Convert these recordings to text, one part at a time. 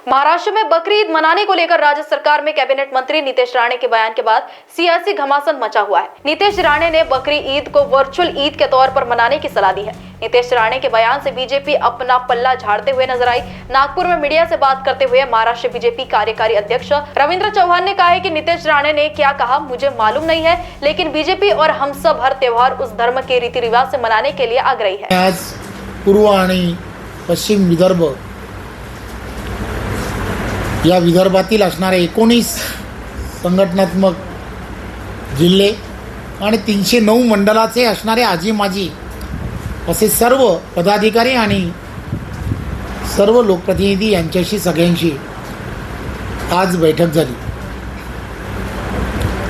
महाराष्ट्र में बकरी ईद मनाने को लेकर राज्य सरकार में कैबिनेट मंत्री नीतीश राणे के बयान के बाद सियासी घमासान मचा हुआ है। नीतीश राणे ने बकरी ईद को वर्चुअल ईद के तौर पर मनाने की सलाह दी है। नीतीश राणे के बयान से बीजेपी अपना पल्ला झाड़ते हुए नजर आई। नागपुर में मीडिया से बात करते हुए महाराष्ट्र बीजेपी कार्यकारी अध्यक्ष रविंद्र चौहान ने कहा है कि नीतीश राणे ने क्या कहा मुझे मालूम नहीं है, लेकिन बीजेपी और हम सब हर त्योहार उस धर्म के रीति रिवाज से मनाने के लिए आग्रही है। आज पूर्व आणि पश्चिम विदर्भ या विदर्भातील असणारे 19 संघटनात्मक जिल्हे आणि 309 मंडलाचे असणारे आजी माजी असे सर्व पदाधिकारी आणि सर्व लोकप्रतिनिधी यांच्याशी सगळ्यांशी आज बैठक झाली।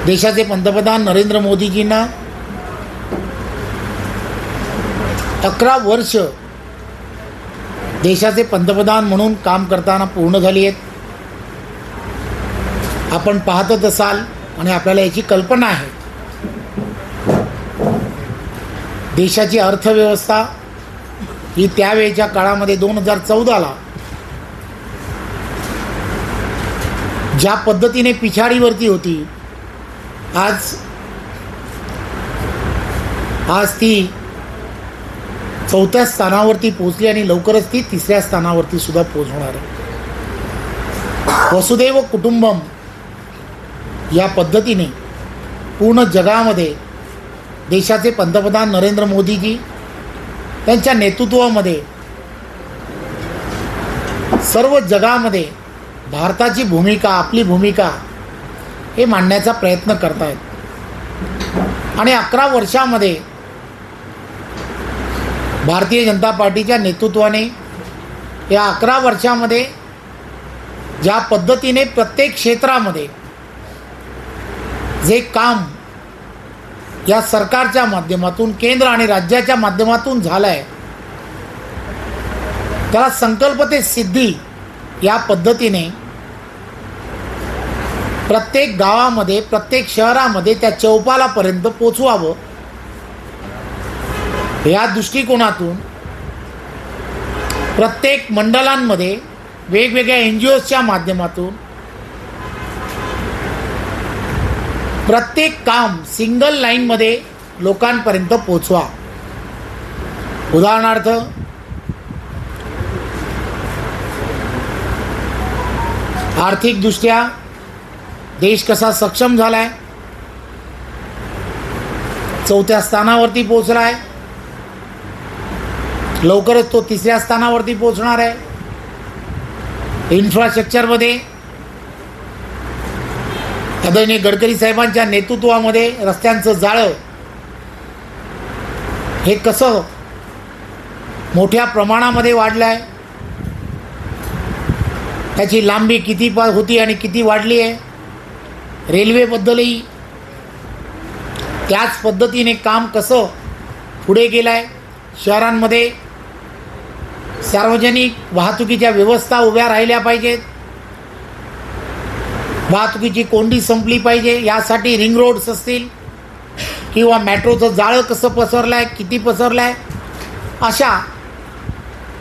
देशाचे पंतप्रधान नरेंद्र मोदीजींना 11 वर्ष देशाचे पंतप्रधान म्हणून काम करताना पूर्ण झाली आहेत। आपण पाहतच असाल आणि आपल्याला याची कल्पना आहे, देशाची अर्थव्यवस्था ही त्यावेळच्या काळामध्ये 2014ला ज्या पद्धतीने पिछाडीवरती होती, आज ती 4थ्या स्थानावरती पोहोचली आणि लवकरच ती 3ऱ्या स्थानावरती सुद्धा पोहोचणार आहे। वसुदैव कुटुंबम या पद्धतीने पूर्ण जगामध्ये देशाचे पंतप्रधान नरेंद्र मोदीजी त्यांच्या नेतृत्वामध्ये सर्व जगामध्ये भारताची भूमिका, आपली भूमिका हे मांडण्याचा प्रयत्न करतायत। आणि 11 वर्षामध्ये भारतीय जनता पार्टीच्या नेतृत्वाने या 11 वर्षामध्ये ज्या पद्धतीने प्रत्येक क्षेत्रामध्ये जे काम या सरकारच्या माध्यमातून, केंद्र आणि राज्याच्या माध्यमातून झालं आहे, त्याला संकल्प ते सिद्धी या पद्धतीने प्रत्येक गावामध्ये, प्रत्येक शहरामध्ये त्या चौपालापर्यंत पोचवावं या दृष्टिकोनातून प्रत्येक मंडलांमध्ये वेगवेगळ्या NGOजच्या माध्यमातून प्रत्येक काम सिंगल लाईनमध्ये लोकांपर्यंत पोचवा। उदाहरणार्थ आर्थिकदृष्ट्या देश कसा सक्षम झाला आहे, 4थ्या स्थानावरती पोहोचला आहे, लवकरच तो 3ऱ्या स्थानावरती पोहोचणार आहे। इन्फ्रास्ट्रक्चरमध्ये आदरणीय गडकरी साहेबांच्या नेतृत्वामध्ये रस्त्यांचं जाळं हे कसं मोठ्या प्रमाणामध्ये वाढलं आहे, त्याची लांबी किती होती आणि किती वाढली आहे। रेल्वेबद्दलही त्याच पद्धतीने काम कसं पुढे गेलं आहे। शहरांमध्ये सार्वजनिक वाहतुकीच्या व्यवस्था उभ्या राहिल्या पाहिजेत, वाहतुकीची कोंडी संपली पाहिजे, यासाठी रिंग रोड्स असतील किंवा मेट्रोचं जाळं कसं पसरलं आहे, किती पसरलं आहे, अशा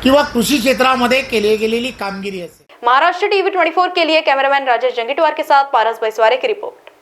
किंवा कृषी क्षेत्रामध्ये केली गेलेली कामगिरी असेल। महाराष्ट्र टीवी 24 के लिए कैमरामैन राजेश जंगीटवार के साथ पारस बैसवारे की रिपोर्ट।